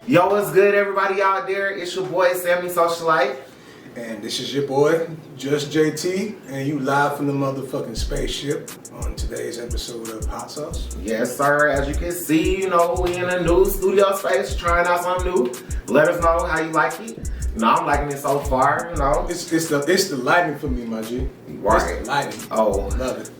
Yo, what's good, everybody out there? It's your boy, Sammy Socialite. And this is your boy, Just JT, and you live from the motherfucking spaceship on today's episode of Hot Sauce. Yes, sir. As you can see, we in a new studio space, trying out something new. Let us know how you like it. I'm liking it so far, It's the lighting for me, my G. Right. It's the lighting. Oh. Love it.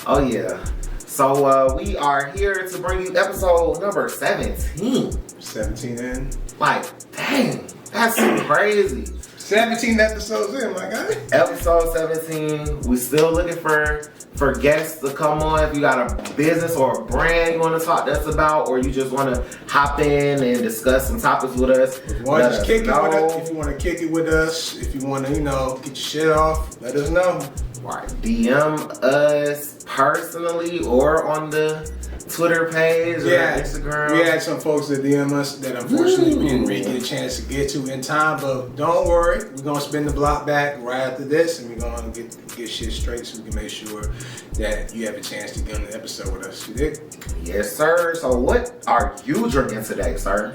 Oh, yeah. So, we are here to bring you episode number 17. 17 in. Like, dang, that's crazy. 17 episodes in, my guy. Episode 17. We still looking for guests to come on. If you got a business or a brand you want to talk to us about, or you just want to hop in and discuss some topics with us, If you want to kick it with us, if you want to kick it with us, if you want to, get your shit off, let us know. Right. DM us personally or on the Twitter page or Instagram. We had some folks that DM us that unfortunately we didn't really get a chance to get to in time, but don't worry, we're gonna spin the block back right after this, and we're gonna get shit straight so we can make sure that you have a chance to get on the episode with us. You dig? Yes, sir. So what are you drinking today, sir?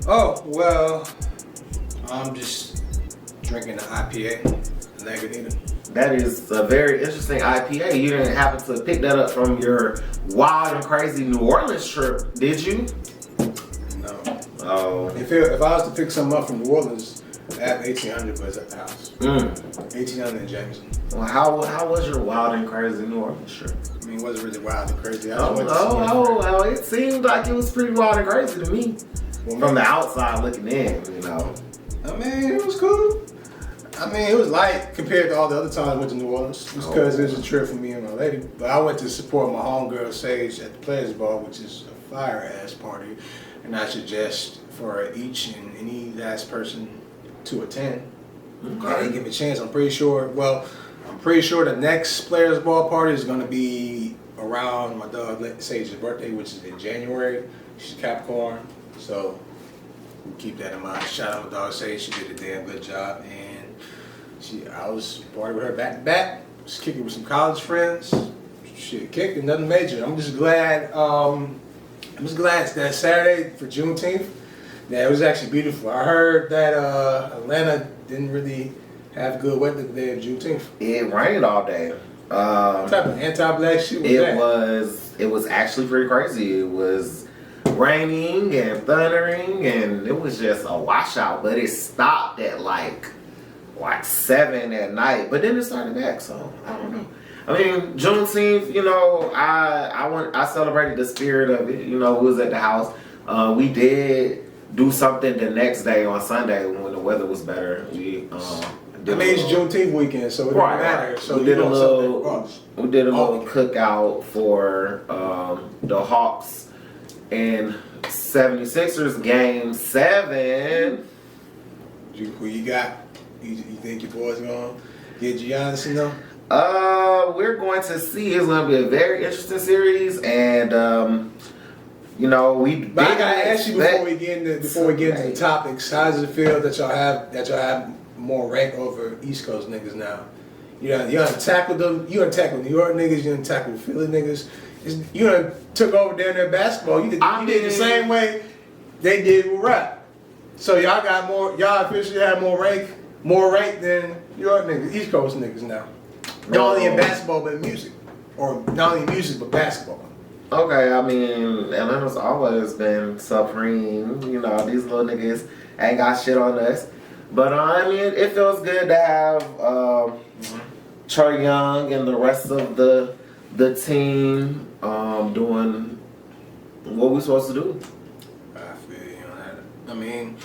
Oh well, I'm just drinking the IPA, Lagunitas. That is a very interesting IPA. You didn't happen to pick that up from your wild and crazy New Orleans trip, did you? No. Oh. If I was to pick something up from New Orleans, I have 1800, but it's at the house. 1800 in Jameson. Well, how was your wild and crazy New Orleans trip? I mean, it wasn't really wild and crazy. Oh, it seemed like it was pretty wild and crazy to me. From the outside looking in, I mean, it was cool. I mean, it was light compared to all the other times I went to New Orleans. Just because it was a trip for me and my lady. But I went to support my homegirl Sage at the Players Ball, which is a fire-ass party. And I suggest for each and any last person to attend. Okay. I didn't give it a chance. I'm pretty sure the next Players Ball party is going to be around my dog Sage's birthday, which is in January. She's Capricorn. So keep that in mind. Shout out to dog Sage. She did a damn good job. And I was partying with her back to back. Just kicking with some college friends. Shit, kicked nothing major. I'm just glad. It's that Saturday for Juneteenth. Yeah, it was actually beautiful. I heard that Atlanta didn't really have good weather the day of Juneteenth. It rained all day. What type of anti-black shit was that? It was actually pretty crazy. It was raining and thundering, and it was just a washout. But it stopped at like 7 at night, but then it started back, so I don't know. I mean, Juneteenth, I celebrated the spirit of it. We was at the house. We did do something the next day on Sunday when the weather was better. It's Juneteenth weekend, so it didn't matter. Right. So we did a little cookout for the Hawks and 76ers game 7. Who you got? You think your boy's gonna get Giannis in though? We're going to see. It's going to be a very interesting series, and we. But I gotta ask you before we get into the topics. How does it feel that y'all have more rank over East Coast niggas now? You done tackled them. You done tackled New York niggas. You done tackled Philly niggas. You done took over down their basketball. You did the same way they did with rap. So y'all got more. Y'all officially have more rank than New York niggas, East Coast niggas now. Not only in basketball but in music, or not only in music but basketball. Okay, I mean, Atlanta's always been supreme. These little niggas ain't got shit on us. But I mean, it feels good to have Trae Young and the rest of the team doing what we're supposed to do. I feel you on that. I mean,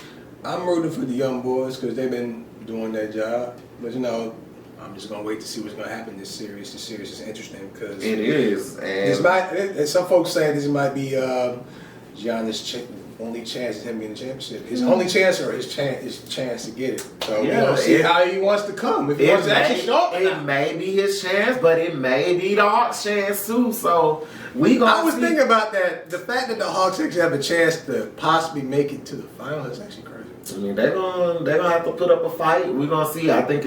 I'm rooting for the young boys because they've been doing their job. But I'm just gonna wait to see what's gonna happen this series. This series is interesting because it is. And some folks saying this might be Giannis' only chance at him getting the championship. His only chance or his chance to get it. So we're gonna see how he wants to come. If he wants to actually show up, it may be his chance, but it may be the Hawks' chance too. So I was thinking about that. The fact that the Hawks actually have a chance to possibly make it to the final is actually crazy. I mean, they're gonna have to put up a fight. We're gonna see. I think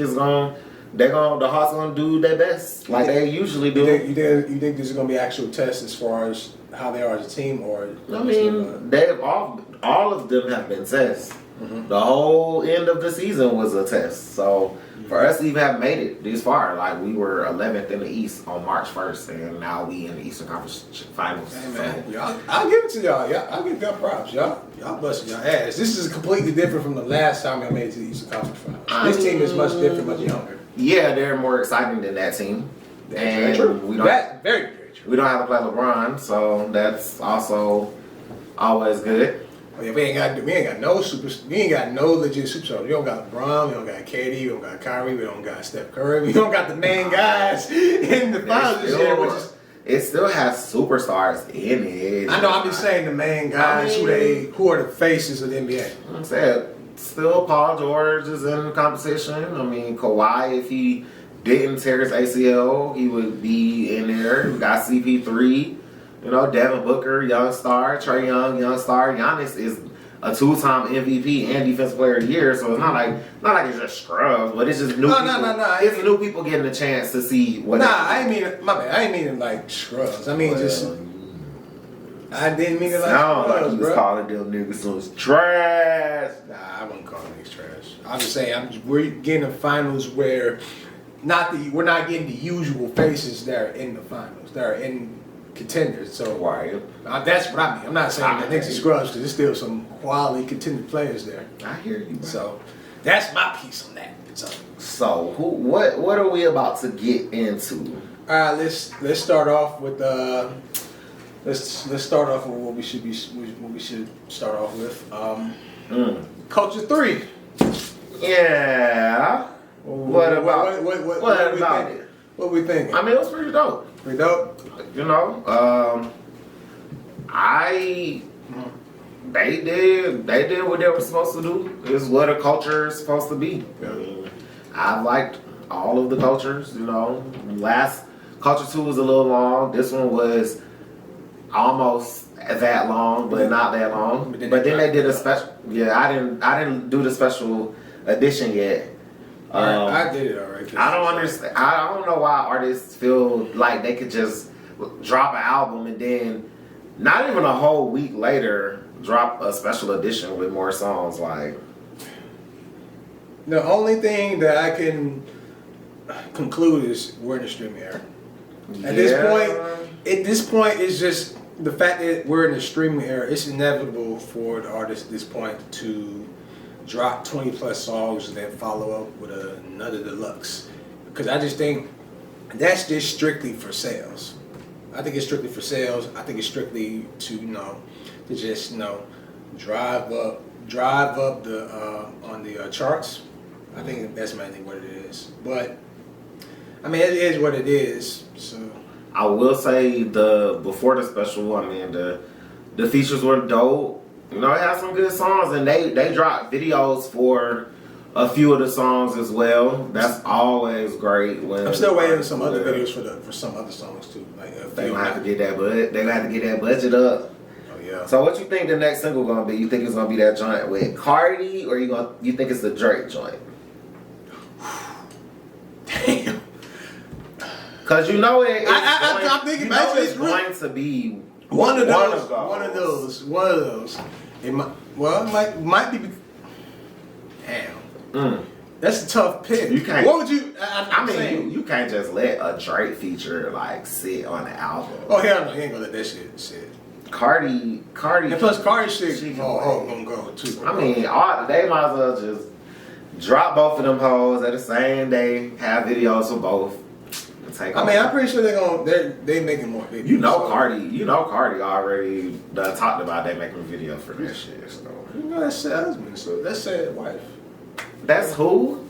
the Hawks gonna do their best like they usually do. You think this is gonna be an actual test as far as how they are as a team, or I mean, they've all of them have been tests. Mhm. The whole end of the season was a test. So for us to even have made it this far, like we were 11th in the East on March 1st, and now we in the Eastern Conference Finals. Hey man, y'all, I'll give it to y'all. I'll give y'all props. Y'all busted y'all ass. This is completely different from the last time y'all made it to the Eastern Conference Finals. This team is much different, much younger. Yeah, they're more exciting than that team. That's very true. We don't. That's very, very true. We don't have to play LeBron, so that's also always good. Oh, yeah, we ain't got no legit superstars. We don't got LeBron, we don't got KD, we don't got Kyrie, we don't got Steph Curry, we don't got the main guys in the finals this year. It still has superstars in it. I know. I'm just saying the main guys who are the faces of the NBA. I said still Paul George is in competition. I mean Kawhi, if he didn't tear his ACL, he would be in there. We got CP3. You know, Devin Booker, young star. Trae Young, young star. Giannis is a 2-time MVP and Defensive Player of the Year, so it's not like it's just scrubs, but it's just new people. No. It's new people getting a chance to see what. I ain't mean my bad. I ain't mean like scrubs. I mean I didn't mean it like sound scrubs, like you was calling them niggas was trash. Nah, I wouldn't call niggas trash. I'm just saying we're getting the finals where we're not getting the usual faces that are in the finals. That are in contenders. So that's what I mean. I'm not saying that niggas are scrubs because there's still some quality contender players there. I hear you, bro. So that's my piece on that. So what are we about to get into? All right, let's start off with let's start off with what we should start off with. Culture 3. Yeah. What about it? What we thinking? I mean, it was pretty dope. Pretty dope. You know, they did what they were supposed to do. Is what a culture is supposed to be. I mean, I liked all of the cultures. You know, last culture 2 was a little long. This one was almost that long, but not that long. But then they did a special. Yeah, I didn't do the special edition yet. I did it already. I don't understand. I don't know why artists feel like they could just drop an album and then not even a whole week later drop a special edition with more songs. Like, the only thing that I can conclude is we're in the streaming era. At this point, it's just the fact that we're in the streaming era. It's inevitable for the artist at this point to drop 20 plus songs and then follow up with another deluxe, because I just think that's just strictly for sales. I think it's strictly for sales. I think it's strictly to just drive up the on the charts. I think that's mainly what it is. But I mean, it is what it is. So I will say before the special, I mean the features were dope. You know, it had some good songs, and they dropped videos for a few of the songs as well. That's always great. When I'm still waiting on some other videos for some other songs too. Like they gonna have to get that budget up. Oh yeah. So what you think the next single gonna be? You think it's gonna be that joint with Cardi, or you think it's the Drake joint? Damn. Cause you know I'm thinking it's going to be one of those. It might be. Damn. That's a tough pick. You can't. What would you? You can't just let a Drake feature like sit on the album. Oh hell no, he ain't gonna let that shit sit. Cardi. And plus Cardi shit. Gonna go too. I mean, they might as well just drop both of them hoes at the same day. Have videos for both. I'm pretty sure they making more videos. Cardi already talked about they making a video for that shit. So. You know that's sad husband. So that's sad wife. That's who?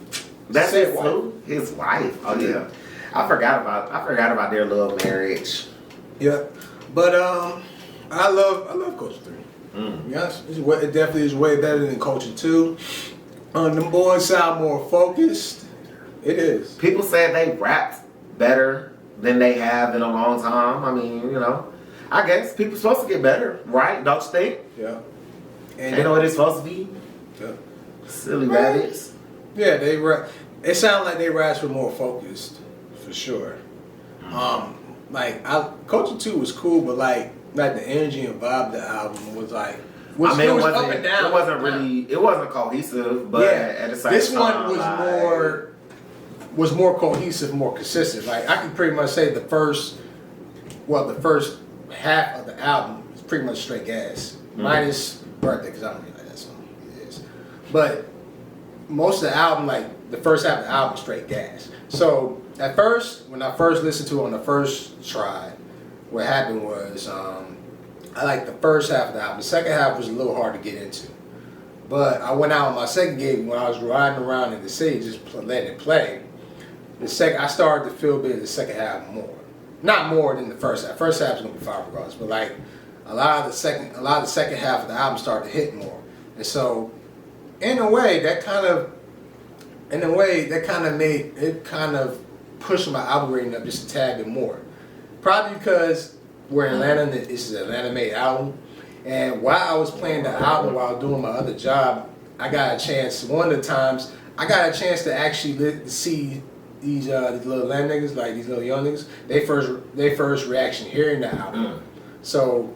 That's his wife. Who? His wife. Oh yeah. I forgot about their little marriage. Yeah, but I love Culture 3. Yes, it definitely is way better than Culture 2. The boys sound more focused. It is. People said they rapped better than they have in a long time. I mean, I guess people supposed to get better, right? Don't you think? Yeah. And they know what it's supposed to be. Yeah. Silly rabbits. Yeah, it sounds like they raps were more focused, for sure. Culture 2 was cool, but like like the energy and vibe of the album was like. I mean, it was up and down. It wasn't really. It wasn't cohesive, but at the same this time, one was more cohesive, more consistent. Like I can pretty much say the first half of the album is pretty much straight gas, minus Birthday, because I don't really like that song. It is, but most of the album, like the first half of the album, is straight gas. So at first, when I first listened to it on the first try, what happened was I liked the first half of the album. The second half was a little hard to get into. But I went out on my second gig when I was riding around in the city, just letting it play. I started to feel bit of the second half more. Not more than the first half. First half was gonna be fire regardless, but like a lot of the second half of the album started to hit more. And so, in a way, that kind of made it kind of pushed my album rating up just a tad bit more. Probably because we're in Atlanta, and this is an Atlanta-made album. And while I was playing the album while doing my other job, I got a chance. One of the times, I got a chance to actually see these little Atlanta niggas, like these little young niggas. They first reaction hearing the album. So,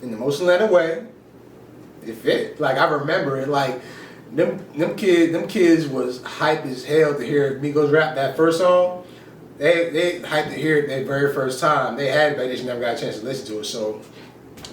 in the most Atlanta way, it fit. Like I remember it. Like them kids was hype as hell to hear Migos rap that first song. They hyped to hear it that very first time. They had it, but they just never got a chance to listen to it. So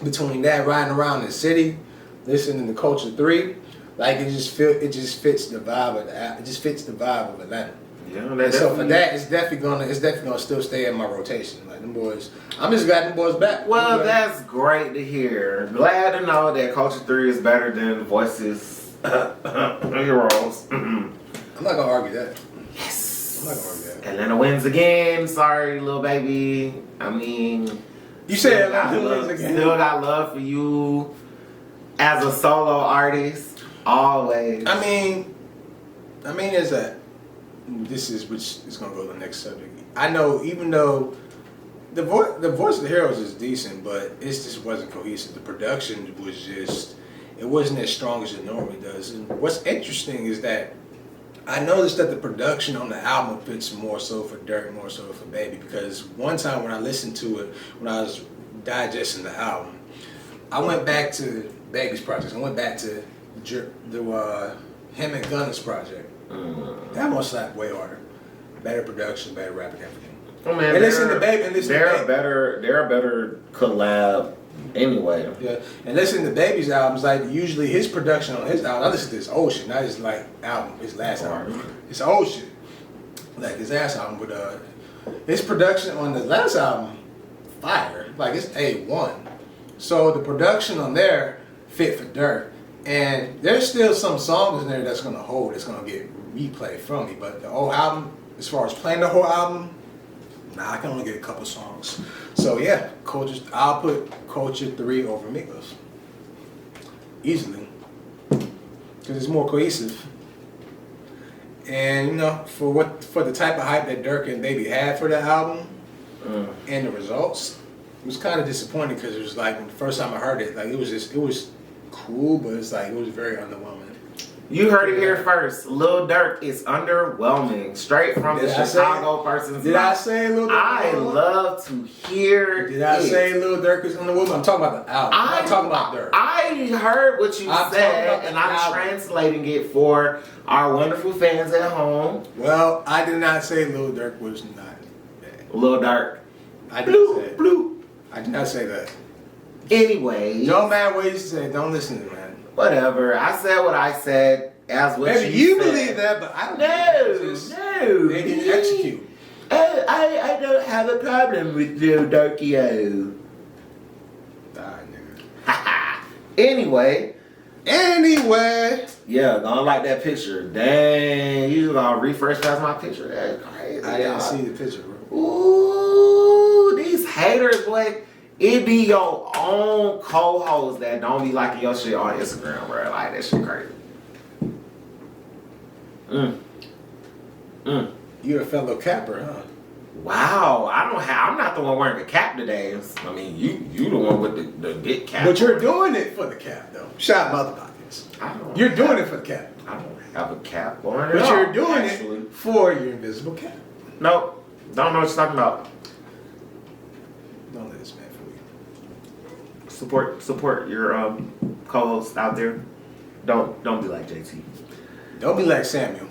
between that, riding around the city, listening to Culture 3, like it just fits the vibe of of Atlanta. Yeah, and so for that, it's definitely gonna still stay in my rotation. Like them boys, I'm just glad them boys back. Well, that's great to hear. Glad to know that Culture 3 is better than Voices Heroes. I'm not gonna argue that. Yes. I'm not gonna argue that. Atlanta wins again. Sorry, little baby. I mean, you said Atlanta wins again. Still got love for you as a solo artist. Always. I mean, there's a. This is which is gonna go to the next subject. I know, even though the voice of the Heroes is decent, but it just wasn't cohesive. The production was it wasn't as strong as it normally does. And what's interesting is that I noticed that the production on the album fits more so for Durk, more so for Baby. Because one time when I listened to it, when I was digesting the album, I went back to Baby's projects. I went back to the him and Gunna's project. That one slapped way harder. Better production, better rapping, everything. Oh man, and listen to Baby. And listen they're to a better collab anyway. Yeah, and listen to Baby's albums. Like usually his production on his album, I listen to his old shit, not his his last album. It's old shit, like his ass album. But his production on the last album, fire. Like it's A1. So the production on there fit for Durk. And there's still some songs in there that's gonna hold. It's gonna get replay from me. But the whole album, as far as playing the whole album, I can only get a couple songs. So yeah, I'll put Culture 3 over Migos easily because it's more cohesive. And you know, for the type of hype that Durk and Baby had for the album and the results, it was kind of disappointing because it was like when the first time I heard it, like it was cool, but it's like it was very underwhelming. You heard it here first. Lil Durk is underwhelming. Straight from the Chicago person's Did I say Lil Durk? I love to hear Did I say Lil Durk is underwhelming? I'm talking about the album. I'm not talking about Durk. I heard what you said, and I'm translating it for our wonderful fans at home. Well, I did not say Lil Durk was not bad. Lil Durk. I didn't say blue. I did not say that. Anyway. Don't matter what you say. Don't listen to me, man. Whatever. I said what I said as what Maybe you said. Believe that, but I don't. No. They didn't execute. I don't have a problem with Lil Durkio. Nigga. Anyway. Yeah, don't like that picture. Dang, you gonna refresh past my picture? That's crazy. I didn't see the picture, bro. Ooh, these haters, boy. It be your own co-hosts that don't be liking your shit on Instagram, bro. Like, that shit crazy. You're a fellow capper, huh? Wow, I'm not the one wearing the cap today. I mean, you the one with the big cap. But you're doing it for the cap, though. Shout out Mother Pockets. You're doing it for the cap. I don't have a cap on it. But you're doing it for your invisible cap. Nope. Don't know what you're talking about. Don't let this man fool you. Support your co-host out there. Don't be like JT. Don't be like Samuel.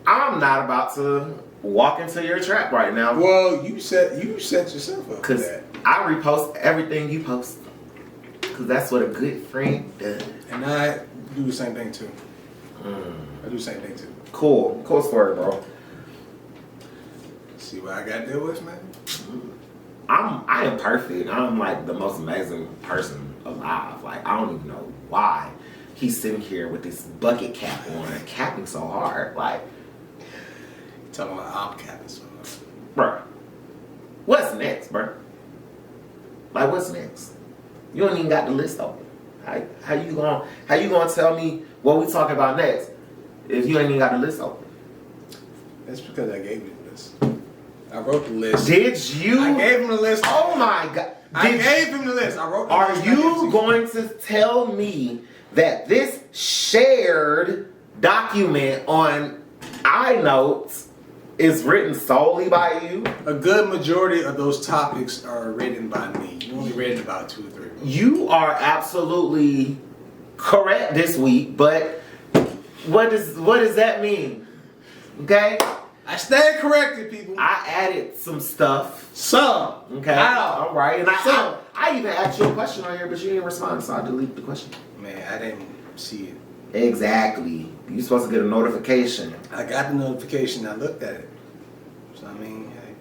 I'm not about to walk into your trap right now. Well, you set yourself up for Because that. I repost everything you post. Because that's what a good friend does. And I do the same thing too. I do the same thing too. Cool story, bro. See what I got to deal with, man? I am perfect. I'm like the most amazing person alive. Like, I don't even know why he's sitting here with this bucket cap on, capping so hard. Like, Talking about I'm capping so much. bruh, what's next, bruh? Like, what's next? You don't even got the list open. How you gonna tell me what we talking about next if you ain't even got the list open? That's because I gave you the list. I wrote the list. Did you? I gave him the list. Oh my God! I gave him the list. I wrote the Are list. you going to tell me that this shared document on iNotes is written solely by you? A good majority of those topics are written by me. You only read about 2 or 3. You are absolutely correct this week, but what does that mean? Okay? I stand corrected, people. I added some stuff. Some. Okay. How? All right. And Some. I even asked you a question on here, but you didn't respond, so I deleted the question. Man, I didn't see it. Exactly. You're supposed to get a notification. I got the notification. I looked at it. So, I mean, hey.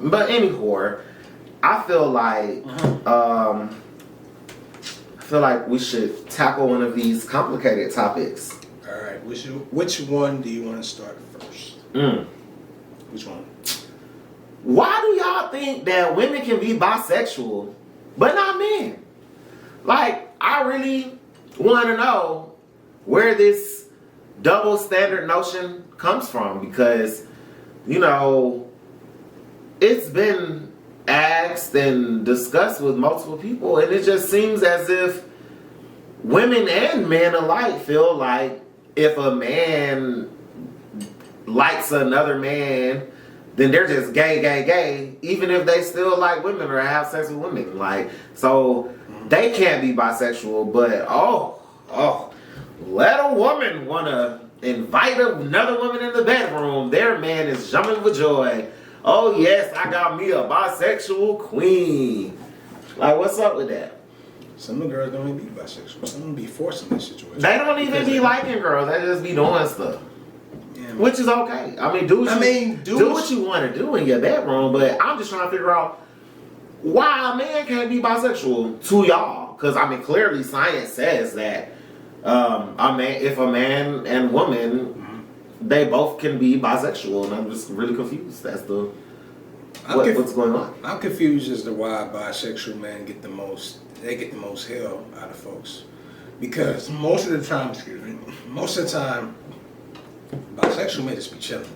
But anywho, I feel like we should tackle one of these complicated topics. All right. Which one do you want to start first? Which one? Why do y'all think that women can be bisexual, but not men? Like, I really want to know where this double standard notion comes from, because, you know, it's been asked and discussed with multiple people, and it just seems as if women and men alike feel like if a man likes another man, then they're just gay, even if they still like women or have sex with women. Like, so they can't be bisexual, but let a woman want to invite another woman in the bedroom, their man is jumping for joy. Oh yes, I got me a bisexual queen. Like, what's up with that? Some of the girls don't even be bisexual. Some of them be forcing this situation. They don't even be liking girls. They just be doing stuff. Yeah. Which is okay. I mean, do what you want to do in your bedroom, but I'm just trying to figure out why a man can't be bisexual to y'all. Because, I mean, clearly science says that if a man and woman, they both can be bisexual. And I'm just really confused as to what's going on. I'm confused as to why bisexual men get the most hell out of folks. Because most of the time, bisexual men just be chilling.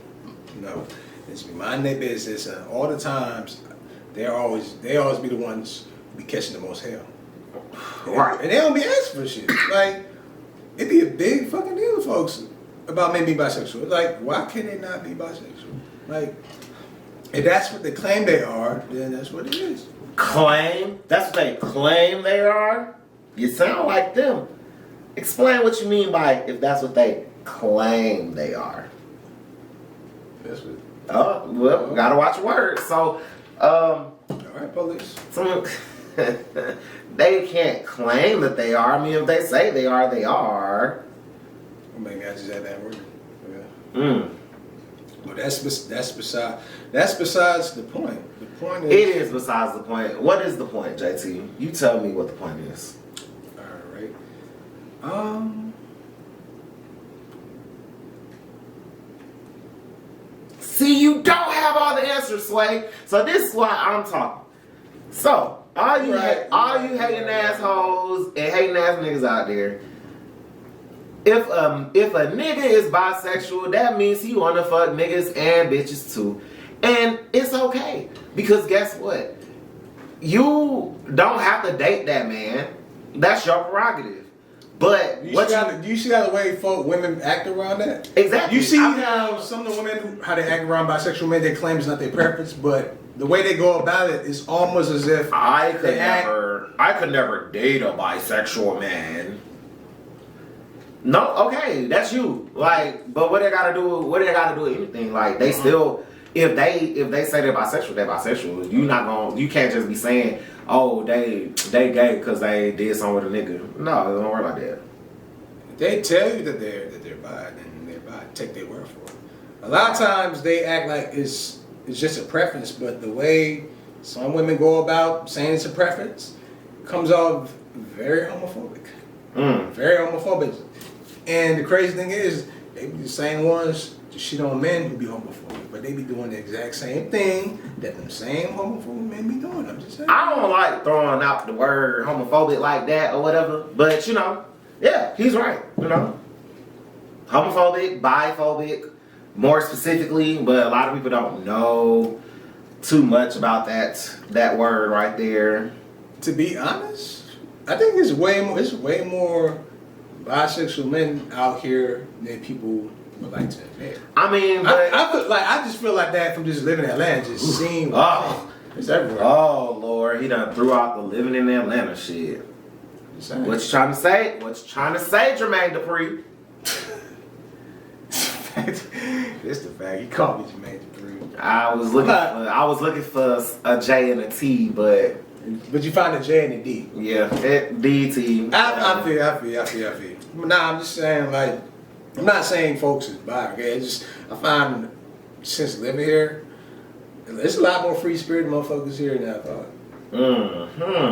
You know, they just be minding their business, and all the times they always be the ones who be catching the most hell. Right. And they don't be asking for shit. Like, it'd be a big fucking deal to folks about men being bisexual. It's like, why can they not be bisexual? Like, if that's what they claim they are, then that's what it is. Claim? That's what they claim they are? You sound like them. Explain what you mean by if that's what they claim they are. That's what. Oh, well, gotta watch your words. So, all right, police. They can't claim that they are. I mean, if they say they are, they are. Well, maybe I just had that word. Yeah. But that's besides the point. The point is. It is besides the point. What is the point, JT? You tell me what the point is. All right. See, you don't have all the answers, Sway. So this is why I'm talking. So, all you hating assholes and hating ass niggas out there, if a nigga is bisexual, that means he wanna fuck niggas and bitches too. And it's okay. Because guess what? You don't have to date that man. That's your prerogative. But you see how the way women act around that? Exactly. You see how some of the women, how they act around bisexual men, they claim it's not their preference, but the way they go about it is almost as if I could they act- never date a bisexual man. No, okay, that's you. Like, but what they gotta do with anything? Like, they still, if they say they're bisexual. You can't just be saying, oh, they gay because they did something with a nigga. No, it don't work like that. they tell you that they're bi, then they're bi. Take their word for it. A lot of times they act like it's just a preference, but the way some women go about saying it's a preference comes off very homophobic. Very homophobic. And the crazy thing is, they be the same ones to shit on men who be homophobic, but they be doing the exact same thing that them same homophobic men be doing. I'm just saying. I don't like throwing out the word homophobic like that or whatever, but yeah, he's right. Homophobic, biphobic, more specifically, but a lot of people don't know too much about that word right there. To be honest, I think it's way more bisexual men out here than people would like to admit. I mean, I just feel like that from just living in Atlanta, just seeing it's everywhere. Oh Lord, he done threw out the living in Atlanta shit. What you trying to say? Jermaine Dupri? It's the fact he called me Jermaine Dupri. I was looking for a J and a T, but you find a J and a D. Yeah, DT. I feel. Nah, I'm just saying, like, I'm not saying folks is bi, okay? I find since living here, there's a lot more free spirit motherfuckers here than I thought.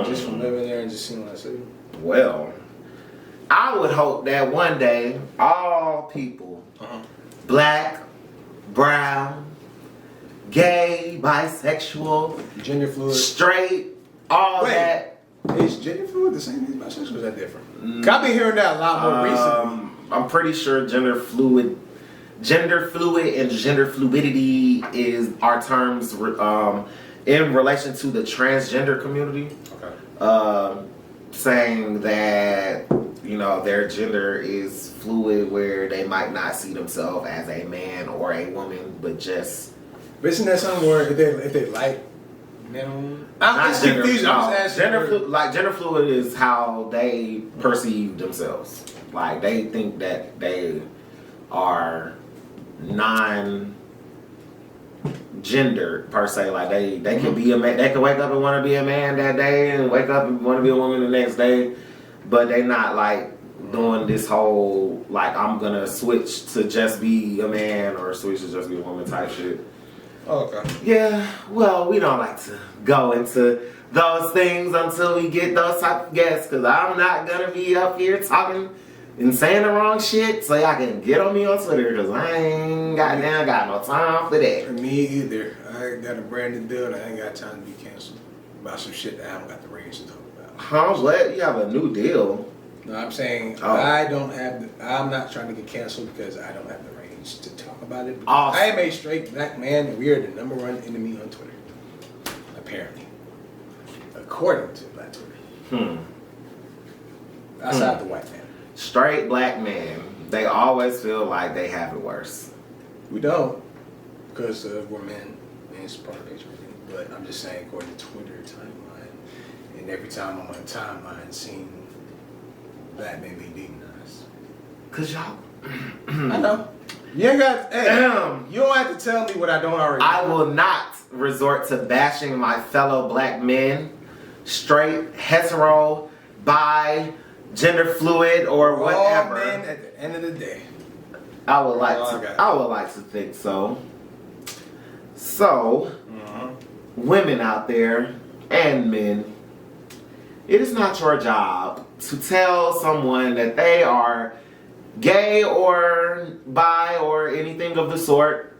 Just from living there and just seeing what I see. Well, I would hope that one day all people, black, brown, gay, bisexual, gender fluid, straight, all that. Is gender fluid the same as bisexual? Or is that different? I've been hearing that a lot more recently. I'm pretty sure gender fluid and gender fluidity are terms in relation to the transgender community. Okay. Saying that their gender is fluid, where they might not see themselves as a man or a woman, but just. But isn't that something where if they like men? I'm just confused. Gender fluid is how they perceive themselves. Like, they think that they are non-gendered per se. Like, they can be a man. They can wake up and want to be a man that day, and wake up and want to be a woman the next day. But they not like doing this whole like, I'm gonna switch to just be a man or switch to just be a woman type shit. Okay. Yeah, well, we don't like to go into those things until we get those type of guests, because I'm not gonna be up here talking and saying the wrong shit so y'all can get on me on Twitter, because I ain't got no time for that. Me either. I got a brand new deal and I ain't got time to be canceled about some shit that I haven't got the range to talk about. Huh? What? You have a new deal? No, I'm saying I'm not trying to get canceled because I don't have the range to talk about it. Awesome. I am a straight black man and we are the #1 enemy on Twitter. Apparently. According to Black Twitter. Outside the white man. Straight black men, they always feel like they have it worse. We don't, because we're men. Men's part of nature. But I'm just saying, according to Twitter timeline, and every time I'm on a timeline seeing black men being demonized. Cause y'all, I know. You ain't got. Hey, you don't have to tell me what I don't already know. I will not resort to bashing my fellow black men, straight, hetero, bi, gender fluid, or whatever. All men at the end of the day. I would like to think so. So, women out there and men, it is not your job to tell someone that they are gay or bi or anything of the sort.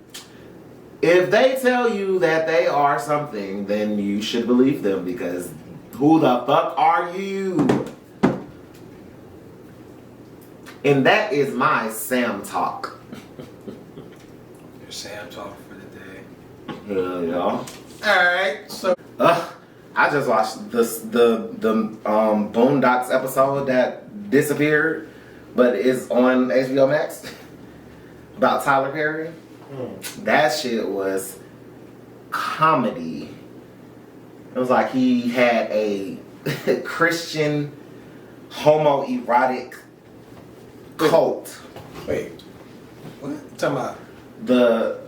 If they tell you that they are something, then you should believe them, because who the fuck are you? And that is my Sam talk. Your Sam talk for the day. Hell yeah. Alright, so I just watched the Boondocks episode that disappeared, but it's on HBO Max, about Tyler Perry. That shit was comedy It was like he had a Christian homoerotic cult. Wait, what? You talking about? The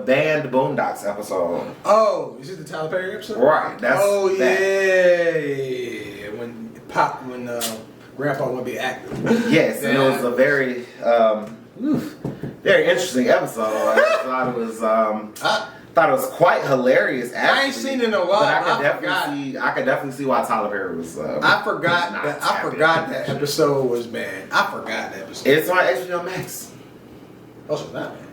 band Boondocks episode. Oh, is it the Tyler Perry episode? Right. That's yeah. When Grandpa want to be active. Yes, and it was a very very interesting episode. I thought it was quite hilarious. Actually, I ain't seen it in a while. But I could definitely see why Tyler Perry was. I forgot that episode was banned. I forgot that episode. It's on HBO Max. Oh, so not man.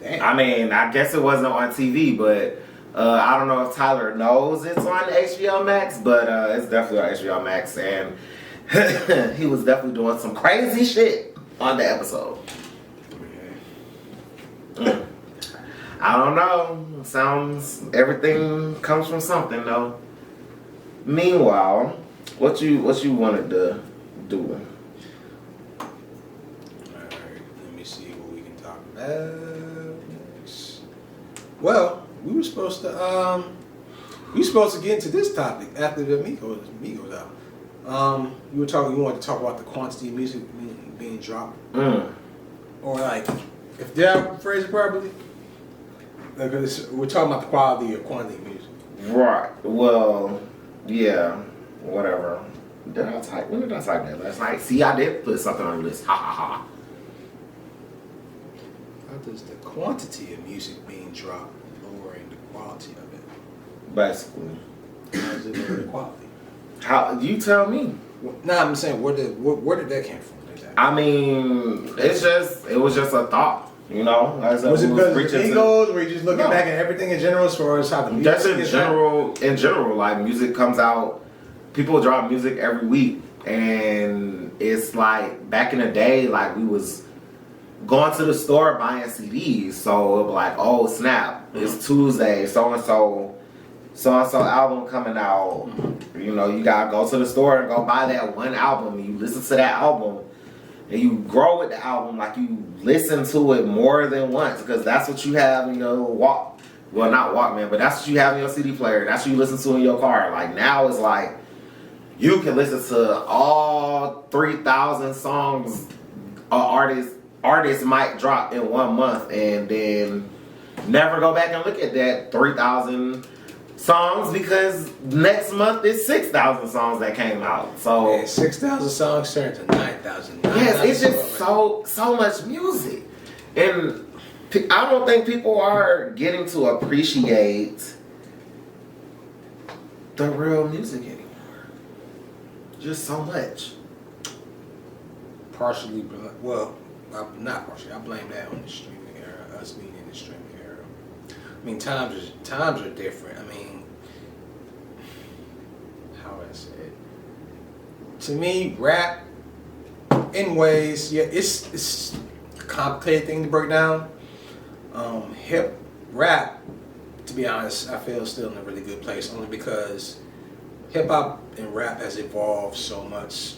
Damn. I mean, I guess it wasn't on TV, but I don't know if Tyler knows it's on HBO Max, but it's definitely on HBO Max, and he was definitely doing some crazy shit on the episode. I don't know. Sounds everything comes from something though. Meanwhile, what you wanted to do? Alright, let me see what we can talk about next. Well, we were supposed to get into this topic after the Migos out. You wanted to talk about the quantity of music being dropped. Or like, if that phrase it properly, because we're talking about the quality or quantity of music. Right. Well, yeah. Whatever. When did I type that last night? See, I did put something on the list. Ha ha ha. How does the quantity of music being dropped lowering the quality of it? Basically. How does it lower the quality? How you tell me? Nah, I'm saying where did that came from? Exactly. I mean, it was just a thought. You know, was it because of the egos? Were you just looking back at everything in general as far as how the music? That's in general, like music comes out, people drop music every week, and it's like back in the day, like we was going to the store buying CDs, so it was like, oh snap, it's Tuesday, so and so album coming out. You know, you gotta go to the store and go buy that one album. You listen to that album. And you grow with the album, like you listen to it more than once, because that's what you have in your not Walkman, but that's what you have in your CD player. That's what you listen to in your car. Like now it's like you can listen to all 3,000 songs artists might drop in 1 month, and then never go back and look at that 3,000 songs, because next month it's 6,000 songs that came out. So yeah, 6,000 songs turned to 9,000. Yes, it's just so much music, and I don't think people are getting to appreciate the real music anymore. Just so much. Partially, well, not partially. I blame that on the streaming era. Us being in the streaming era. I mean, times are different. I mean, how would I say it? To me, rap, in ways, yeah, it's a complicated thing to break down. Rap, to be honest, I feel still in a really good place, only because hip hop and rap has evolved so much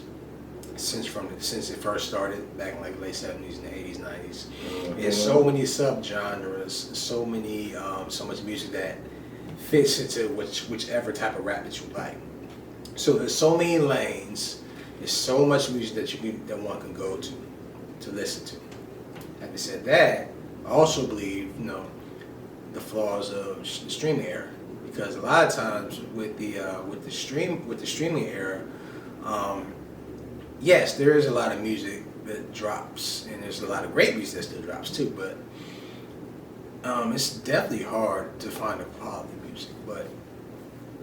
since it first started back in like the late 70s and the 80s, 90s. There's so many subgenres, so much music that fits into whichever type of rap that you like. So there's so many lanes. There's so much music that one can go to listen to. Having said that, I also believe the flaws of the streaming era, because a lot of times with the streaming era, yes, there is a lot of music that drops, and there's a lot of great music that still drops too. But it's definitely hard to find a quality music. But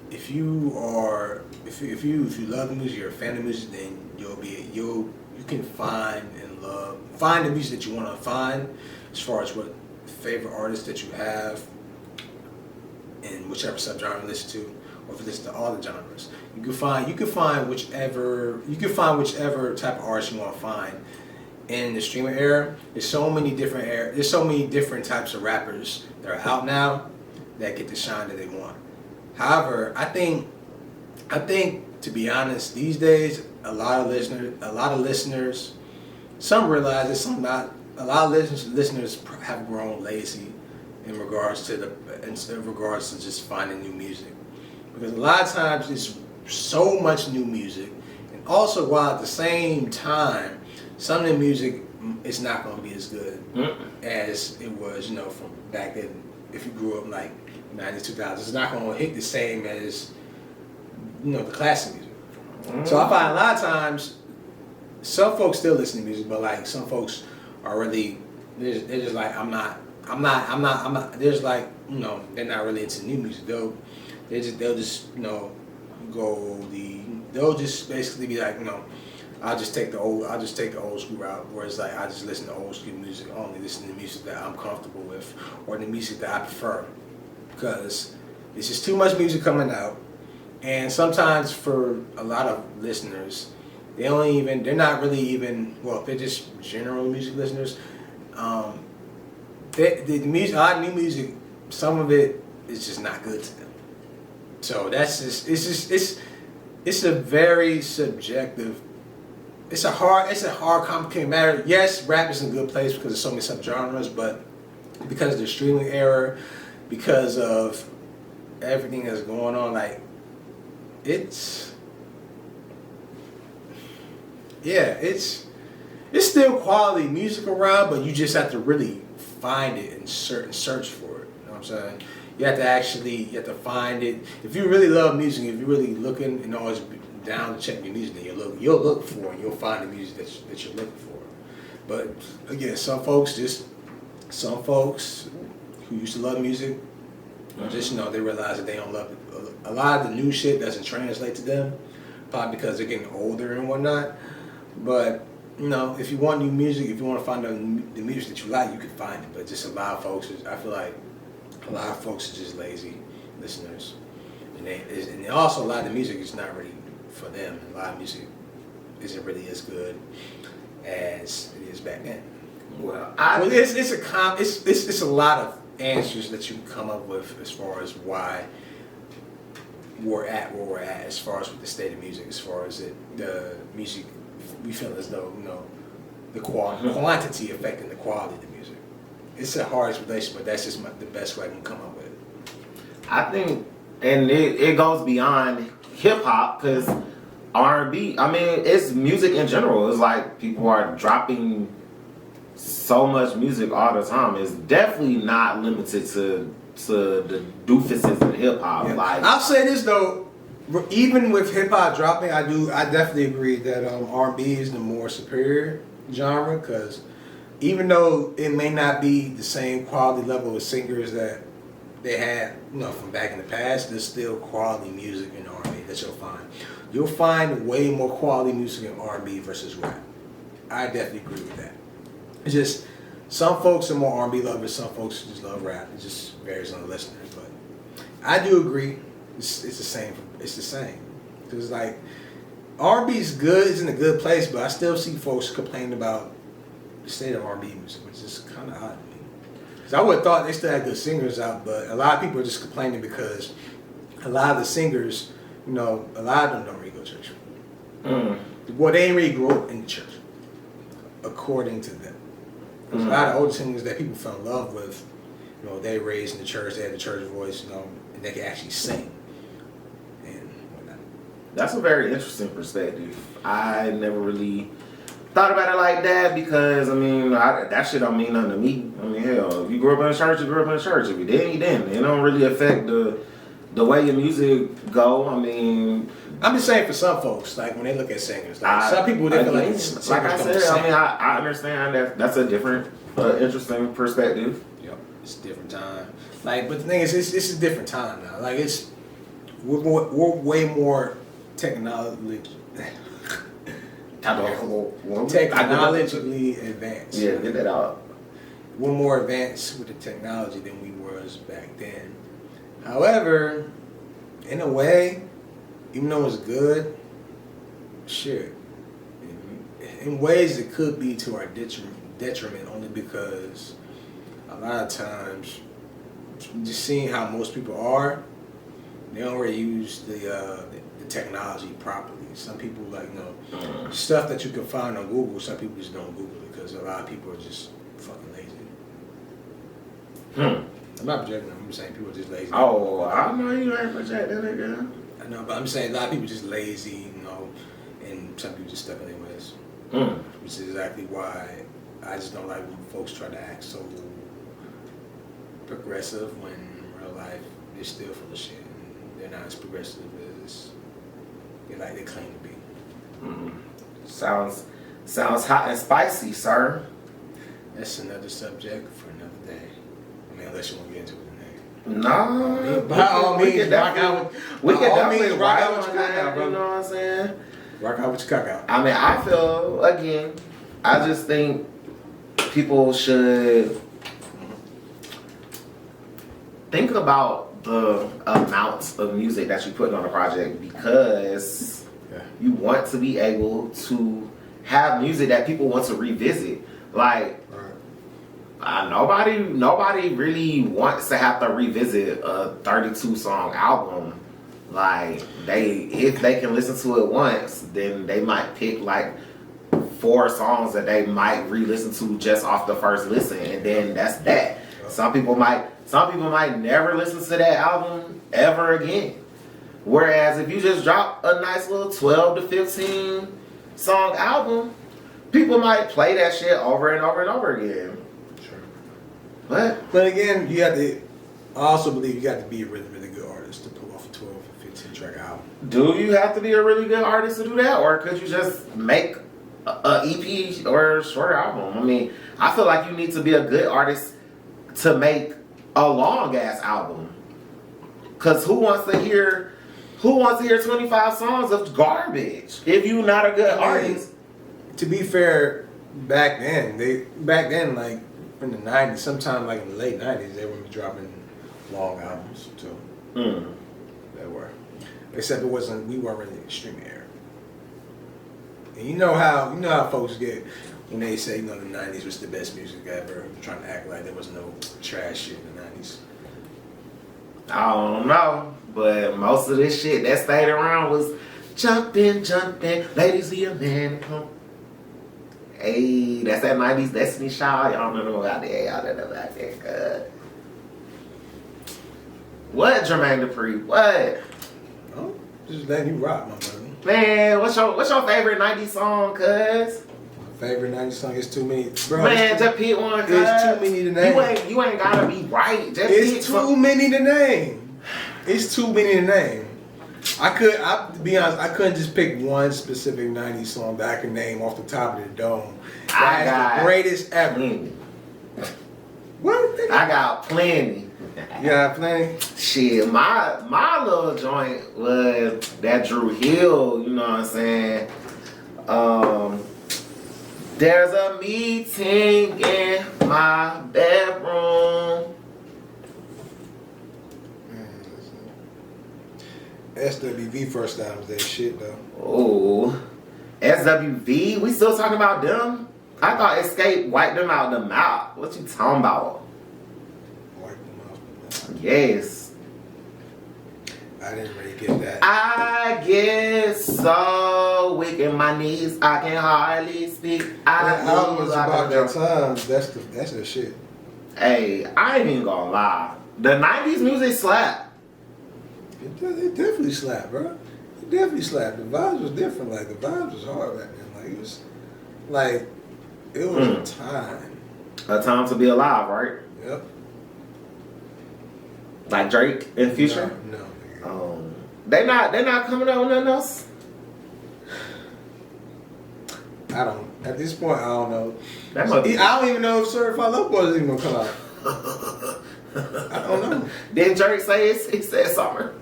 if you love the music, you're a fan of music, then you can find the music that you want to find, as far as what favorite artists that you have in whichever subgenre you listen to, or if you listen to all the genres. You can find whichever type of artist you want to find. In the streaming era, there's so many different types of rappers that are out now that get the shine that they want. However, I think to be honest, these days a lot of listeners, some realize it, some not. A lot of listeners have grown lazy in regards to just finding new music. because a lot of times it's so much new music, and also while at the same time, some of the music is not going to be as good as it was, you know, from back then. If you grew up like 90s, 2000s, it's not going to hit the same as, you know, the classic music. So I find a lot of times some folks still listen to music, but like some folks are really they're just like I'm not. They're just like, you know, they're not really into new music. They'll just you know they'll just basically be like, you know, I'll just take the old school route, where it's like I just listen to old school music, only listen to music that I'm comfortable with or the music that I prefer, because it's just too much music coming out. And sometimes for a lot of listeners, they're not really even, well, they're just general music listeners. The music, a lot of new music, some of it is just not good to them. So that's just, it's a very subjective, it's a hard, complicated matter. Yes, rap is in a good place because there's so many subgenres, but because of the streaming era, because of everything that's going on, like, it's still quality music around, but you just have to really find it and search for it. You know what I'm saying? You have to find it. If you really love music, if you're really looking and always down to check your music, then you'll look for it and you'll find the music that you're looking for. But again, some folks who used to love music, just, you know, they realize that they don't love it. A lot of the new shit doesn't translate to them, probably because they're getting older and whatnot. But, you know, if you want new music, if you want to find the music that you like, you can find it. But just a lot of folks, I feel like a lot of folks are just lazy listeners. And also a lot of the music is not really for them. A lot of music isn't really as good as it is back then. Well, it's a lot of answers that you can come up with as far as why we're at where we're at, as far as with the state of music, as far as the music, we feel as though, you know, the quantity affecting the quality of the music. It's a hard explanation, but that's just the best way I can come up with it. I think, and it goes beyond hip hop, because R&B, I mean, it's music in general. It's like people are dropping so much music all the time. It's definitely not limited to the doofuses in hip hop. Yeah. Like, I'll say this though, even with hip hop dropping, I definitely agree that R&B is the more superior genre, because even though it may not be the same quality level of singers that they had, you know, from back in the past, there's still quality music in R&B that you'll find. You'll find way more quality music in R&B versus rap. I definitely agree with that. It's just some folks are more R&B lovers, some folks just love rap. It just varies on the listeners, but I do agree. It's the same. It's the same. Because like R&B is good, it's in a good place, but I still see folks complaining about the state of R&B music, which is kind of odd to me. Because I would have thought they still had good singers out, but a lot of people are just complaining because a lot of the singers, you know, a lot of them don't really go to church. Well, they ain't really grew up in the church, according to them. There's a lot of older singers that people fell in love with, you know, they raised in the church, they had the church voice, you know, and they can actually sing. And whatnot. That's a very interesting perspective. I never really thought about it like that, because, I mean, that shit don't mean nothing to me. I mean, hell, if you grew up in a church, you grew up in a church. If you didn't, you didn't. It don't really affect the way your music go. I mean, I'm just saying for some folks, like when they look at singers, like some people they feel like singers like I said, don't I mean, I understand that's a different, interesting perspective. Yep, it's a different time. Like, but the thing is, it's a different time now. Like, we're way more technologically advanced. Yeah, get that out. We're more advanced with the technology than we were back then. However, in a way, even though it's good, shit, in ways it could be to our detriment, only because a lot of times, just seeing how most people are, they don't really use the technology properly. Some people, like, you know, stuff that you can find on Google, some people just don't Google it because a lot of people are just fucking lazy. I'm not projecting. I'm saying people are just lazy. Oh, I know you ain't projecting, nigga. I know, but I'm saying a lot of people just lazy, and some people just stuck in their ways. Which is exactly why I just don't like when folks try to act so progressive when in real life they're still full of shit and they're not as progressive as they claim to be. Sounds hot and spicy, sir. That's another subject for another day. I mean, unless you want to get into it today. No, By all means, rock out. We can definitely rock out ride with on your cock that. out, bro. You know what I'm saying? Rock out with your cock out. I mean, I feel again. I just think people should think about the amounts of music that you put on a project because you want to be able to have music that people want to revisit. Like, nobody really wants to have to revisit a 32 song album. Like, if they can listen to it once, then they might pick like 4 songs that they might re-listen to just off the first listen, and then that's that. Some people might never listen to that album ever again. Whereas if you just drop a nice little 12 to 15 song album, people might play that shit over and over and over again. Sure. But again, I also believe you got to be a really, really good artist to pull off a 12 or 15 track album. do you have to be a really good artist to do that, or could you just make a EP or a shorter album? I mean, I feel like you need to be a good artist to make a long ass album. Cause who wants to hear 25 songs of garbage if you're not a good artist? To be fair, back then, like in the 90s, sometime like in the late 90s, they were dropping long albums too. They were. Except we weren't really in the streaming era. And you know how folks get when they say, the 90s was the best music ever, trying to act like there was no trash shit in the 90s. I don't know, but most of this shit that stayed around was jumping, ladies see a man come. Hey, that's that 90s Destiny Child. Y'all don't know about that. Y'all don't know about that. Good. What, Jermaine Dupri? What? Oh, just letting you rock, my brother. Man, what's your favorite 90s song, cuz? My favorite 90s song is Too Many. Bro, Man, just pick one, cuz. It's too many to name. You ain't gotta be right. Just It's too many to name. It's too many to name. To be honest, I couldn't just pick one specific 90s song that I can name off the top of the dome. That's the greatest ever. Plenty. What? I got plenty. You got plenty? Shit, my little joint was that Drew Hill, you know what I'm saying? There's a meeting in my bedroom. SWV first time was that shit though. Oh, SWV? We still talking about them? I thought Escape wiped them out the mouth. What you talking about? Wipe them out the mouth. Yes. I didn't really get that. I get so weak in my knees, I can hardly speak. That album was like about a that drunk. time. That's the shit. Hey, I ain't even gonna lie. The 90s music slap. It definitely slapped, bro. It definitely slapped. The vibes was different. Like the vibes was hard back then. Like it was a time. A time to be alive, right? Yep. Like Drake and Future. No. They not coming out with nothing else. At this point, I don't know. That must be. I don't even know if Certified Love Boy is even gonna come out. I don't know. Didn't Drake say he said summer?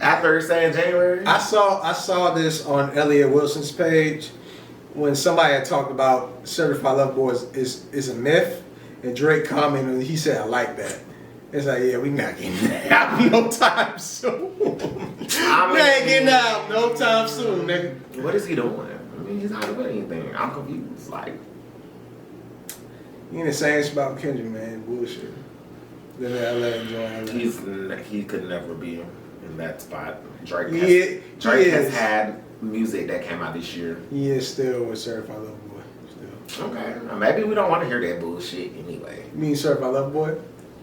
After he saying January? I saw this on Elliot Wilson's page when somebody had talked about Certified Love Boy is a myth, and Drake commented and he said, I like that. It's like, yeah, we not getting that out no time soon. We ain't getting out no time soon, nigga. What is he doing? I mean, he's not doing anything. I'm confused. Like, He in the same spot with Kendrick, man. Bullshit. Then LA enjoying LA. he could never be in that spot. Drake He has is. had music that came out this year. He is still with Certified Lover Boy. Still. Okay, maybe we don't want to hear that bullshit anyway. You mean Certified Lover Boy?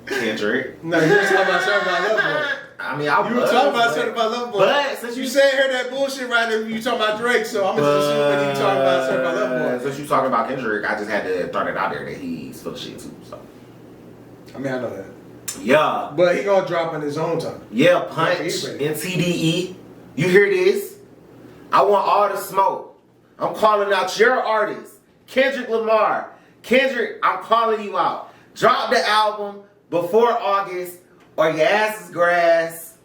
Kendrick. No, you were talking about Certified Lover Boy. I mean, You were talking about Certified Lover Boy. But since you said hear that bullshit right there, you talking about Drake, so I'm just assuming you talking about Certified Lover Boy. Since you talking about Kendrick, I just had to throw that out there that he's full of shit too. So. I mean, I know that. Yeah. But he gonna drop in his own time. Yeah, Punch and TDE. You hear this? I want all the smoke. I'm calling out your artist, Kendrick Lamar. Kendrick, I'm calling you out. Drop the album before August or your ass is grass.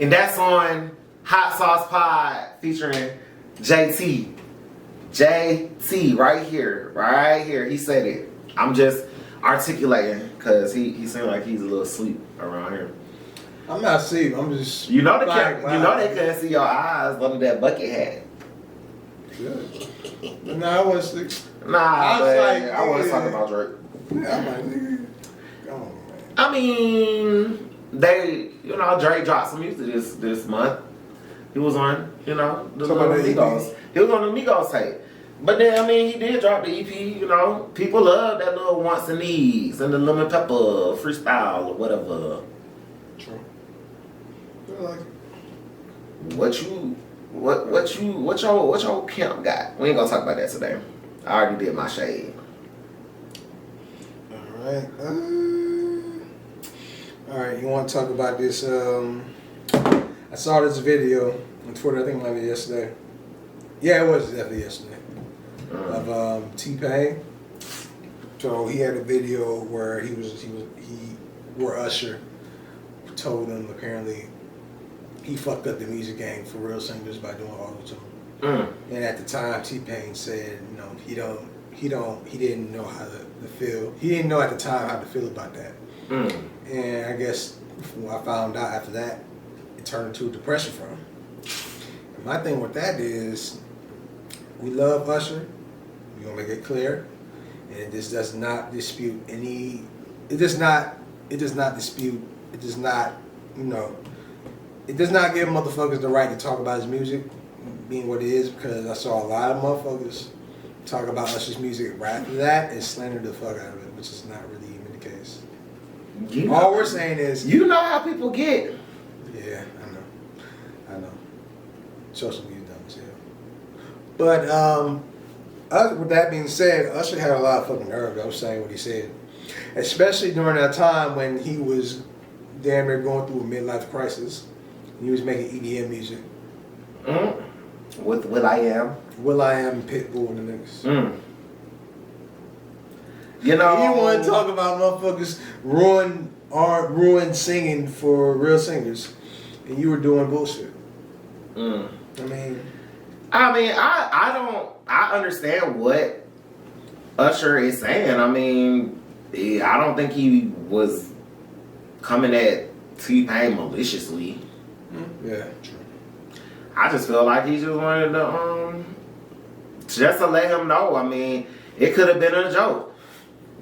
And that's on Hot Sauce Pod featuring JT. JT, right here. Right here. He said it. I'm just articulating because he seemed like he's a little asleep around here. I'm not asleep. I'm just. You know wow. they couldn't see your eyes under that bucket hat. Good. No, I wasn't asleep. Nah, I want to talk about Drake. Yeah, I'm like, nigga. Come on, man. I mean, Drake dropped some music this month. He was on, the Migos. He was on the Migos tape. But then, I mean, he did drop the EP, People love that little Wants and Needs and the Lemon Pepper freestyle or whatever. True. I like it. What your camp got? We ain't gonna talk about that today. I already did my shade. Alright. Alright, you want to talk about this? I saw this video on Twitter, I think it might be yesterday. Yeah, it was definitely yesterday. Of T-Pain. So he had a video where where Usher told him apparently he fucked up the music game for real singers by doing auto-tune. And at the time, T-Pain said, he didn't know how to feel. He didn't know at the time how to feel about that. And I guess I found out after that, it turned into a depression for him. And my thing with that is, we love Usher. We're gonna make it clear, and this does not dispute any. It does not dispute. It does not, It does not give motherfuckers the right to talk about his music being what it is, because I saw a lot of motherfuckers talk about Usher's music right after that and slander the fuck out of it, which is not really even the case. All we're saying is, how people get. Yeah, I know. Social media dumb as hell. But with that being said, Usher had a lot of fucking nerve. I was saying what he said, especially during that time when he was damn near going through a midlife crisis. He was making EDM music. With Will.i.am. Will.i.am, Pitbull, and the niggas. You want to talk about motherfuckers ruin singing for real singers, and you were doing bullshit. I understand what Usher is saying. I mean, I don't think he was coming at T-Pain maliciously. Yeah, true. I just feel like he just wanted to let him know. I mean, it could have been a joke.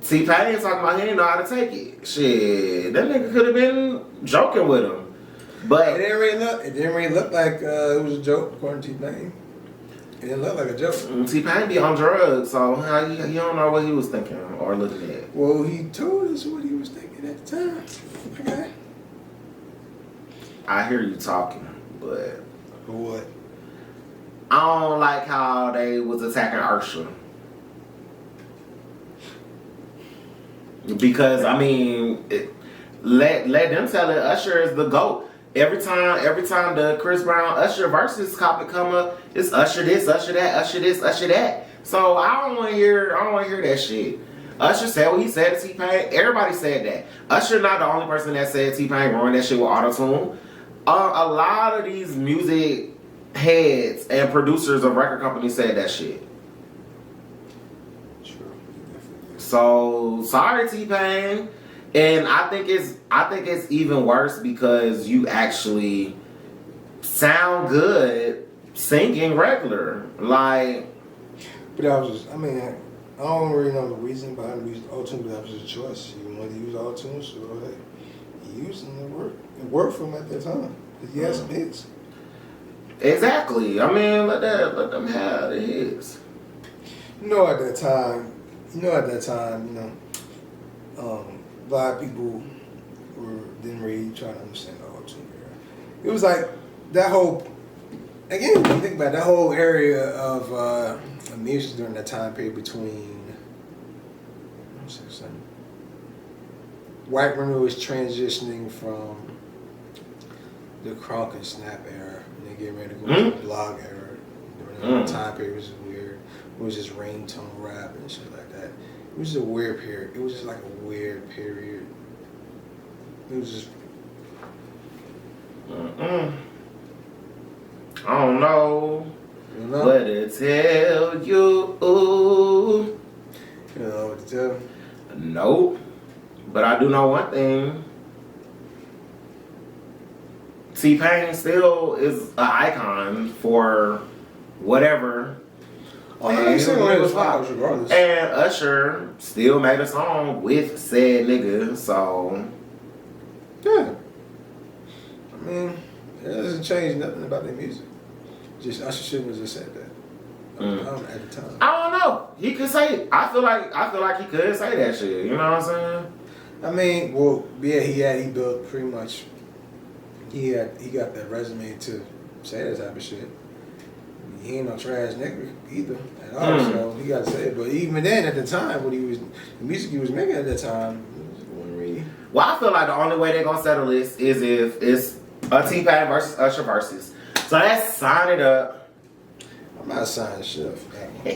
T-Pain talking about he didn't know how to take it. Shit, that nigga could have been joking with him. But it didn't really look like it was a joke, according to T-Pain. It didn't look like a joke. T-Pain be on drugs, so you don't know what he was thinking or looking at. Well, he told us what he was thinking at the time. Okay. I hear you talking, but what? I don't like how they was attacking Usher. Because let them tell it. Usher is the GOAT. Every time the Chris Brown Usher versus topic come up, it's Usher this, Usher that, Usher this, Usher that. So I don't want to hear that shit. Usher said what he said to T-Pain. Everybody said that. Usher not the only person that said T-Pain ruined that shit with auto-tune. A lot of these music heads and producers of record companies said that shit. True. So sorry, T-Pain. And I think it's even worse because you actually sound good singing regular. Like, but I don't really know the reason behind using auto-tune, but that was his choice. He wanted to use auto-tune, so he used it and it worked for him at that time. He had some hits. Exactly. I mean, let them have the hits. At that time, a lot of people didn't really try to understand the auto-tune era. It was like that whole, again, when you think about it, that whole area of music during that time period between, White Women was transitioning from the crunk and snap era, and they get ready to go to the blog era. During that time period, it was just weird. It was just ringtone rap and shit like that. It was just a weird period. It was just like a weird period. It was just. I don't know what to tell you. You know what to tell? Nope. But I do know one thing. T-Pain still is an icon for whatever. And regardless. And Usher still made a song with said nigga, so yeah. I mean, it doesn't change nothing about their music. Just Usher shouldn't have just said that. At the time. I don't know. He could say. I feel like he could say that shit. You know what I'm saying? I mean, well, yeah, he built pretty much. He got that resume to say that type of shit. He ain't no trash nigga either at all. So he got to say it. But even then, at the time, the music he was making at that time, it wasn't really. Well, I feel like the only way they're gonna settle this is if it's a T-Pain versus Usher versus. So let's sign it up. I'm not signing shit for that one.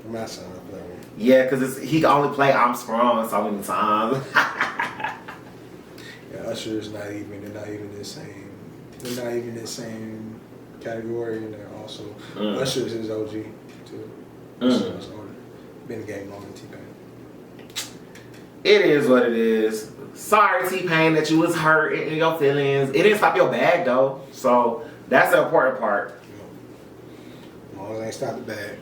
I'm not signing up for that one. Yeah, because he can only play I'm Sprung so many times. Yeah, Usher is not even. They're not even the same. They're not even the same category, and they're also Usher is his OG too. Usher's older. Been in the game longer than T-Pain. It is what it is. Sorry, T-Pain, that you was hurt in your feelings. It didn't stop your bag though, so that's the important part. As long as I ain't stop the bag.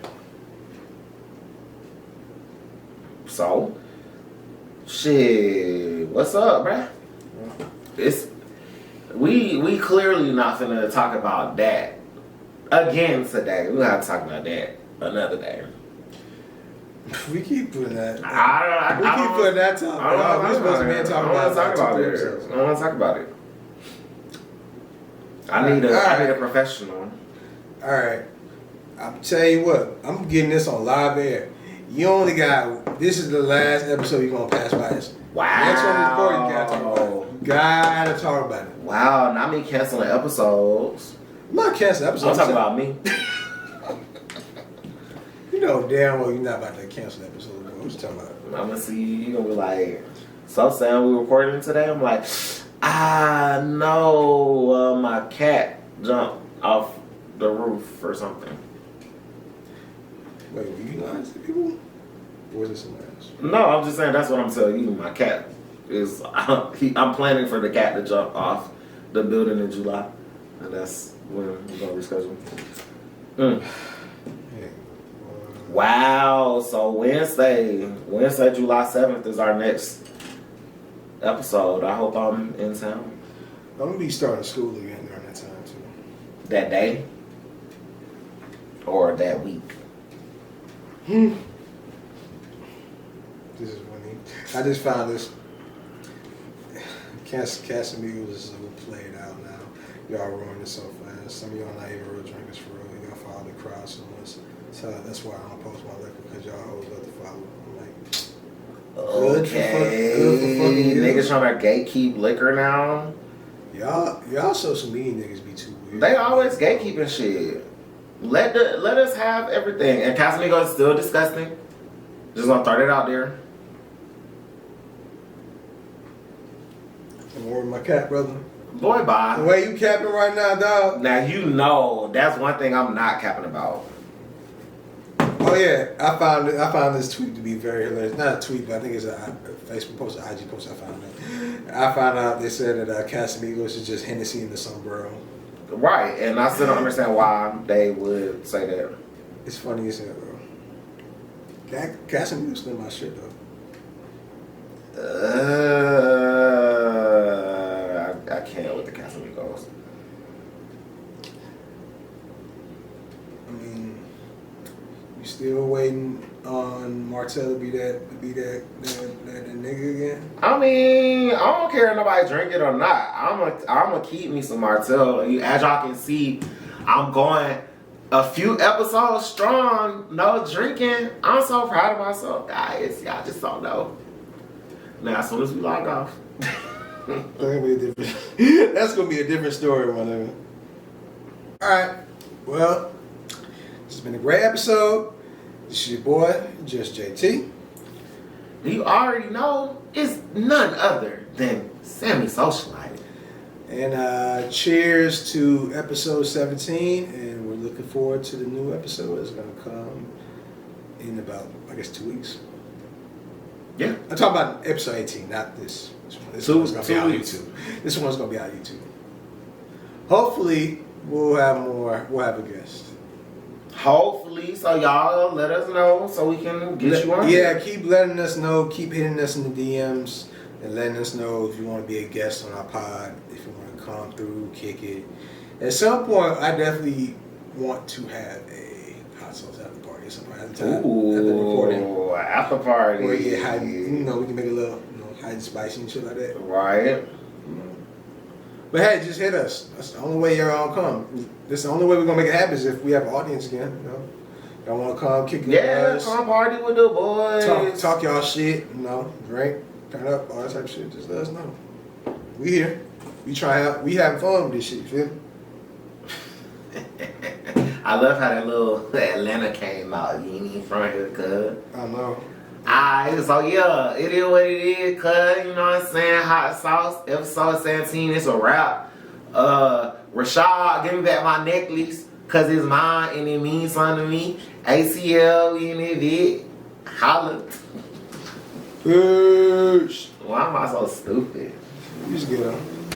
So, shit, what's up, bruh? It's we clearly not finna talk about that again today. We'll have to talk about that another day. We keep putting that. We keep putting that topic. We're supposed to be talking about it. I don't want to talk about it. I need a professional. All right. I'll tell you what. I'm getting this on live air. You only got. This is the last episode you're gonna pass by this. Wow. Next one before you gotta talk about it. You gotta talk about it. Wow. Not me canceling episodes. I'm not canceling episodes. I'm talking about me. You know damn well you're not about to cancel episodes. What you talking about? I'm gonna see you gonna be like, so Sam, we recording today? I'm like, no, my cat jumped off the roof or something. Wait, were you lying to people? Or was it somebody else? No, I'm just saying that's what I'm telling you. My cat is. I'm planning for the cat to jump off the building in July, and that's when we're gonna reschedule. Wow. So Wednesday, July 7th is our next episode. I hope I'm in town. I'm gonna be starting school again during that time too. That day or that week. This is funny. I just found this. Casamigos is so played out now. Y'all ruined it so fast. Some of y'all not even real drinkers for real. Y'all follow the crowd so much. So that's why I don't post my liquor, because y'all always love to follow. I'm like, okay. Niggas trying to gatekeep liquor now. Y'all social media niggas be too weird. They always gatekeeping shit. Let us have everything. And Casamigos is still disgusting. Just gonna throw it out there. I'm wearing my cap, brother. Boy, bye. The way you capping right now, dog. Now you know that's one thing I'm not capping about. Oh yeah, I found this tweet to be very hilarious. Not a tweet, but I think it's a Facebook post, an IG post. I found out they said that Casamigos is just Hennessy in the sombrero. Right, and I still don't understand why they would say that. It's funny as hell, bro. Casamigos still my shit though. I can't with the Casamigos. I mean, still waiting on Martell to be that nigga again. I mean, I don't care if nobody drink it or not. I'm gonna keep me some Martell. As y'all can see, I'm going a few episodes strong, no drinking. I'm so proud of myself, guys. Y'all just don't know. Now, as soon as we log off. That's gonna be a different story, my nigga. Alright, well, this has been a great episode. This is your boy, Just JT. You already know it's none other than Sammy Socialite. And cheers to episode 17, and we're looking forward to the new episode that's gonna come in about, I guess, 2 weeks. Yeah. I'm talking about episode 18, not this. This one's gonna be on YouTube. This one's gonna be on YouTube. Hopefully, we'll have a guest. Hopefully, so y'all let us know so we can get you on. Yeah, keep letting us know. Keep hitting us in the DMs and letting us know if you want to be a guest on our pod, if you want to come through, kick it. At some point, I definitely want to have a hot sauce after party at some point at the time. Ooh, at the recording. After party. Where we get hot, we can make a little hot and spicy and shit like that. Right. But hey, just hit us. That's the only way y'all gonna come. That's the only way we're gonna make it happen is if we have an audience again. Y'all wanna come, kick it with us. Come party with the boys. Talk y'all shit, drink, turn up, all that type of shit. Just let us know. We here. We having fun with this shit, you feel me? I love how that little Atlanta came out. You ain't even from here, cuz. I know. Alright, so yeah, it is what it is, cuz, you know what I'm saying? Hot sauce, episode 17, it's a wrap. Rashad, give me back my necklace, cuz it's mine and it means something to me. ACL, in it, holla. Peace. Why am I so stupid? You just get on.